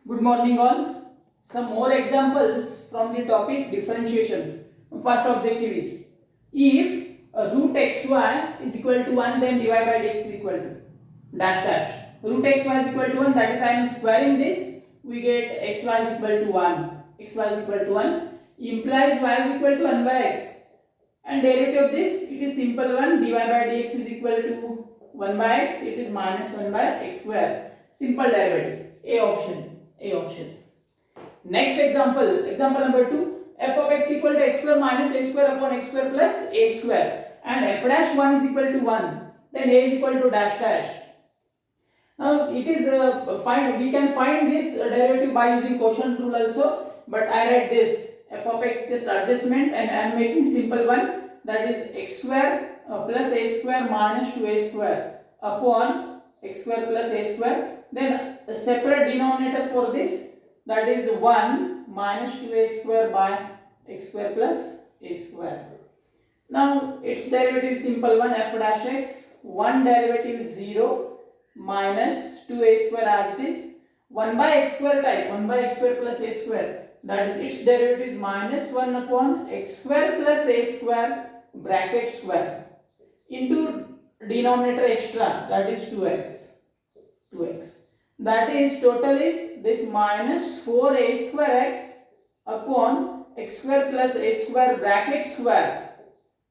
Good morning all. Some more examples from the topic differentiation. First objective is if root xy is equal to 1, then dy by dx is equal to dash dash. Root xy is equal to 1, that is I am squaring this, we get xy is equal to 1. xy is equal to 1 implies y is equal to 1 by x. And derivative of this, it is simple one, dy by dx is equal to 1 by x, it is minus 1 by x square. Simple derivative. A option. Next example number 2, f of x equal to x square minus a square upon x square plus a square, and f dash 1 is equal to 1, then a is equal to dash dash. Now it is we can find this derivative by using quotient rule also, but I write this f of x just adjustment, and I am making simple one, that is x square plus a square minus 2a square upon x square plus a square. Then a separate denominator for this, that is 1 minus 2a square by x square plus a square. Now its derivative is simple one, f dash x, one derivative is 0 minus 2a square as it is, 1 by x square type, 1 by x square plus a square, that is its derivative is minus 1 upon x square plus a square bracket square into denominator extra, that is 2x. That is total is this minus 4a square x upon x square plus a square bracket square.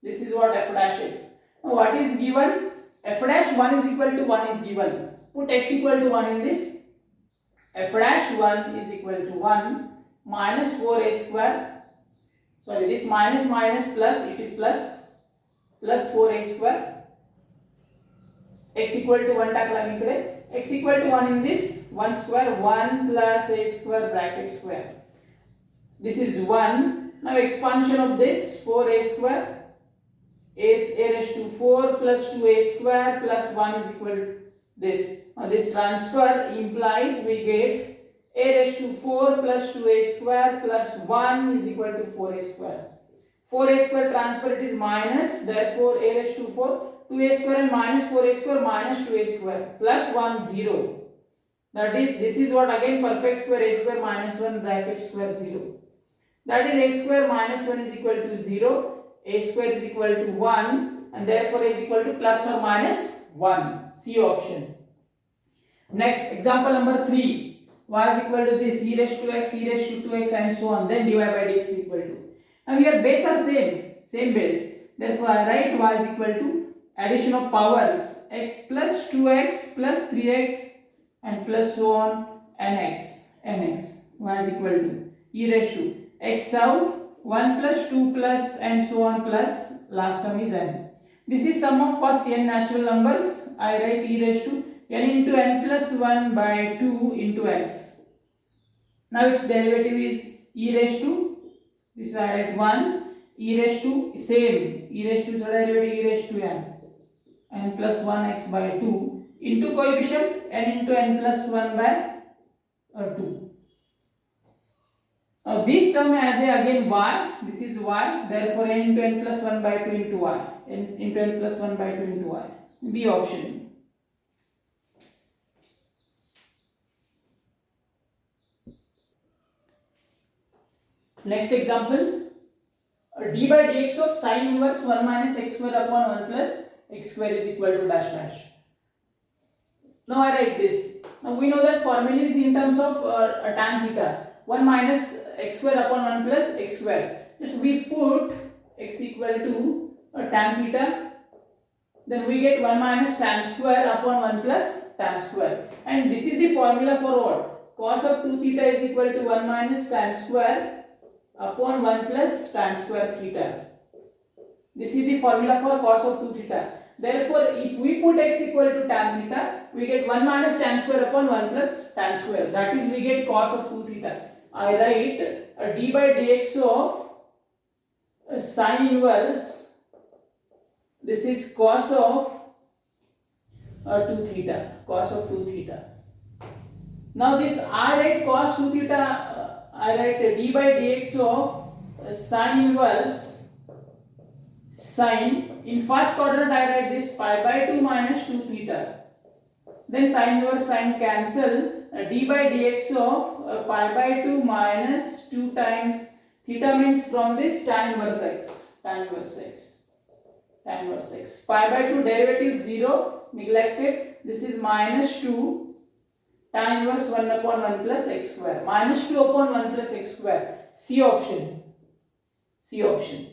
This is what f dash x. Now what is given? F dash 1 is equal to 1 is given. Put x equal to 1 in this. F dash 1 is equal to 1 minus 4a square. Sorry, this minus plus, it is plus 4a square. X equal to 1 takla ikade. X equal to 1 in this, 1 square, 1 plus a square bracket square. This is 1. Now expansion of this, 4a square, a raised to 4 plus 2a square plus 1 is equal to this. Now this transfer implies we get a raised to 4 plus 2a square plus 1 is equal to 4a square. 4a square transfer, it is minus, therefore a raised to 4, 2a square and minus 4a square minus 2a square plus 1 0. That is, this is what again perfect square, a square minus 1 bracket square 0. That is a square minus 1 is equal to 0, a square is equal to 1, and therefore a is equal to plus or minus 1. C option. Next, example number 3. Y is equal to this e raised to x, e raised to 2x and so on. Then dy by dx is equal to. Now here base are same base. Therefore I write y is equal to addition of powers, x plus 2x plus 3x and plus so on nx. Y is equal to e raised to x out, 1 plus 2 plus and so on plus last term is n. This is sum of first n natural numbers. I write e raised to n into n plus 1 by 2 into x. Now its derivative is e raised to, this I write 1, e raised to same, e raised to derivative e raised to n plus 1x by 2 into coefficient n into n plus 1 by 2. Now this term has again y, this is y, therefore n into n plus 1 by 2 into y, n into n plus 1 by 2 into y. B option. Next example, d by dx of sin inverse 1 minus x square upon 1 plus x square is equal to dash dash. Now I write this. Now we know that formula is in terms of tan theta. 1 minus x square upon 1 plus x square. Just we put x equal to tan theta. Then we get 1 minus tan square upon 1 plus tan square. And this is the formula for what? Cos of 2 theta is equal to 1 minus tan square upon 1 plus tan square theta. This is the formula for cos of 2 theta. Therefore, if we put x equal to tan theta, we get 1 minus tan square upon 1 plus tan square. That is, we get cos of 2 theta. I write d by dx of sin inverse, this is cos of 2 theta. Now this I write cos 2 theta, I write d by dx of sin inverse sin, in first quadrant I write this pi by 2 minus 2 theta. then sin inverse sin cancel, d by dx of pi by 2 minus 2 times theta means from this tan inverse x, tan inverse x, tan inverse x. Pi by 2 derivative 0 neglected. This is minus 2 tan inverse 1 upon 1 plus x square. Minus 2 upon 1 plus x square. C option. C option.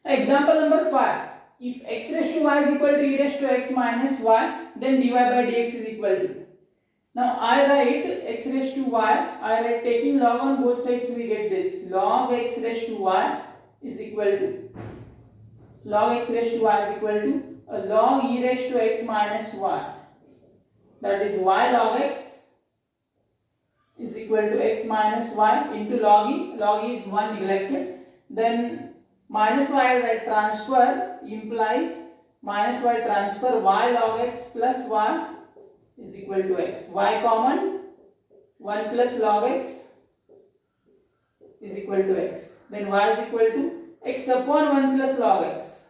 Example number 5. If x raised to y is equal to e raised to x minus y, then dy by dx is equal to. Now I write x raised to y. I write taking log on both sides, we get this. Log x raised to y is equal to. Log x raised to y is equal to log e raised to x minus y. That is y log x is equal to x minus y into log e. Log e is 1 neglected. Then minus y transfer implies minus y transfer y log x plus y is equal to x. Y common, 1 plus log x is equal to x. Then y is equal to x upon 1 plus log x.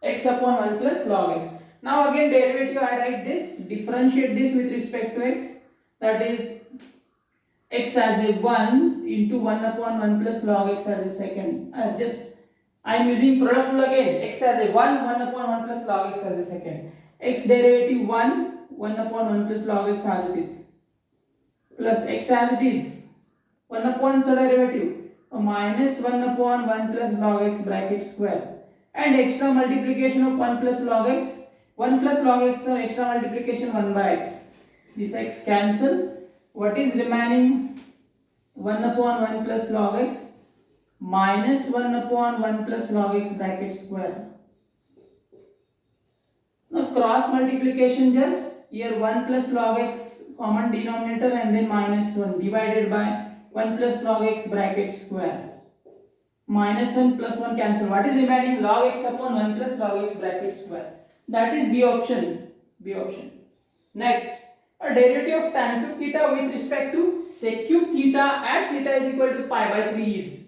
X upon 1 plus log x. Now again derivative, I write this, differentiate this with respect to x. That is x as a 1 into 1 upon 1 plus log x as a second. I am using product rule again. X as a 1, 1 upon 1 plus log x as a second. X derivative 1, 1 upon 1 plus log x as it is. Plus x as it is. 1 upon so derivative. Minus 1 upon 1 plus log x bracket square. And extra multiplication of 1 plus log x. 1 plus log x, so extra multiplication 1 by x. This x cancel. What is remaining? 1 upon 1 plus log x minus 1 upon 1 plus log x bracket square. Now cross multiplication, just here 1 plus log x common denominator and then minus 1 divided by 1 plus log x bracket square. Minus 1 plus 1 cancel. What is remaining? Log x upon 1 plus log x bracket square. That is B option. B option. Next, a derivative of tan cube theta with respect to sec cube theta at theta is equal to pi by 3 is.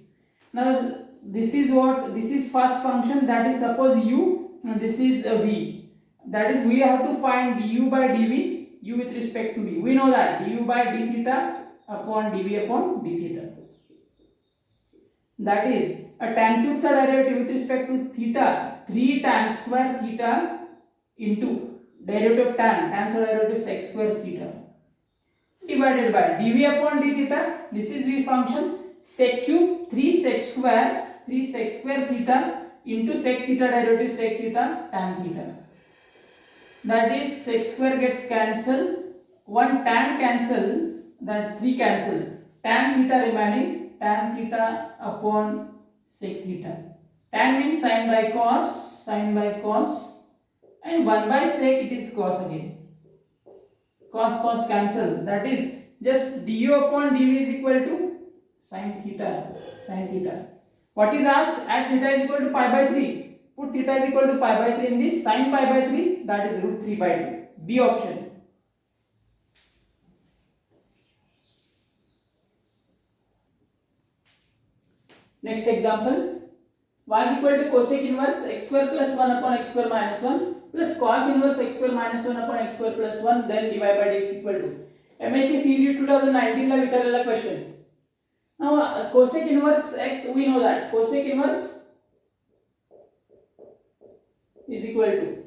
Now this is what? This is first function, that is suppose u, this is v. That is we have to find du by dv, u with respect to v. We know that du by d theta upon dv upon d theta. That is a tan cube derivative with respect to theta, 3 tan square theta into derivative of tan derivative sec square theta divided by dv upon d theta. This is v function, sec cube 3 sec square theta into sec theta derivative sec theta tan theta. That is sec square gets cancelled, 1 tan cancel, that 3 cancel, tan theta remaining, tan theta upon sec theta. Tan means sin by cos, and 1 by sec, it is cos again. Cos cancel. That is just du upon dv is equal to sin theta. What is asked? At theta is equal to pi by 3. Put theta is equal to pi by 3 in this, sin pi by 3, that is root 3 by 2. B option. Next example. Y is equal to cosec inverse x square plus 1 upon x square minus 1 plus cos inverse x square minus 1 upon x square plus 1, then dy by dx equal to. MHT CET 2019 ला विचारलेला question. Now cosec inverse x, we know that cosec inverse is equal to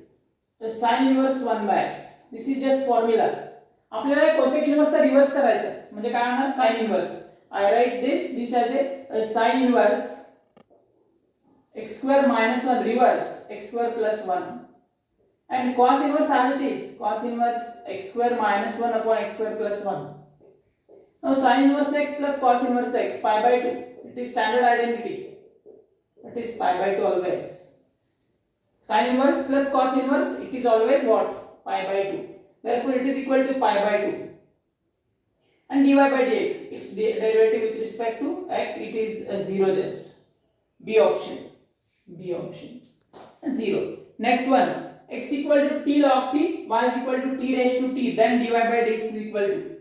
the sin inverse 1 by x. This is just formula. आपल्याला cosec inverse चा reverse करायचा, म्हणजे काय होणार? sin inverse. I write this as a sin inverse x square minus 1 reverse x square plus 1, and cos inverse as it is, cos inverse x square minus 1 upon x square plus 1. Now sin inverse x plus cos inverse x, pi by 2, it is standard identity, it is pi by 2 always. Sin inverse plus cos inverse, it is always what? Pi by 2. Therefore it is equal to pi by 2. And dy by dx, its derivative with respect to x, it is 0 just. B option. B option. 0. Next one, x equal to t log t, y is equal to t raised to t, then dy by dx is equal to.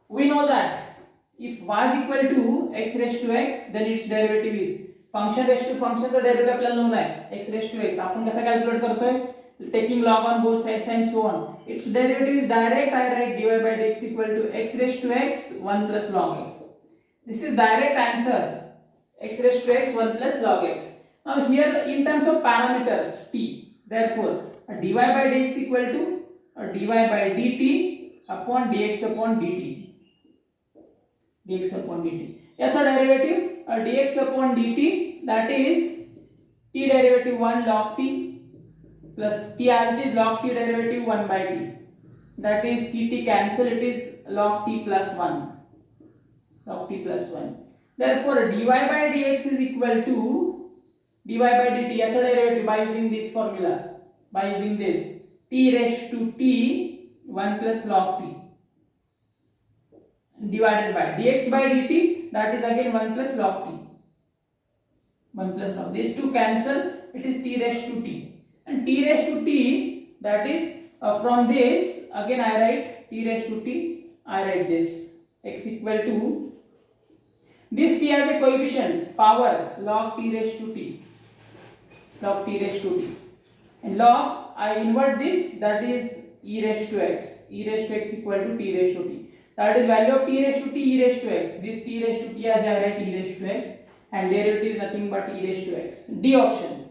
We know that if y is equal to x raised to x, then its derivative is function raised to function चा derivative आपल्याला known आहे, x raised to x. आपण कसा calculate करतोय? taking log on both sides and so on. Its derivative is direct. I write dy by dx equal to x raised to x 1 plus log x. This is direct answer, x raised to x 1 plus log x. Now here in terms of parameters t, therefore dy by dx equal to dy by dt upon dx upon dt. Dx upon dt. That's a derivative. Dx upon dt, that is t derivative 1 log t plus t as it is log t derivative 1 by t. That is t cancel, it is log t plus 1. Log t plus 1. Therefore dy by dx is equal to dy by dt. That's a derivative by using this formula. By using this t raised to t 1 plus log t divided by dx by dt, that is again 1 plus log t. 1 plus log. These two cancel, it is t raised to t. And t raised to t, that is from this again I write t raised to t. I write this x equal to this t has a coefficient power log t raised to t. Log t raised to t. And log I invert this, that is e raised to x. E raised to x equal to t raised to t. That is value of t raised to t, e raised to x. This t raised to t as I write e raised to x, and derivative is nothing but e raised to x. D option.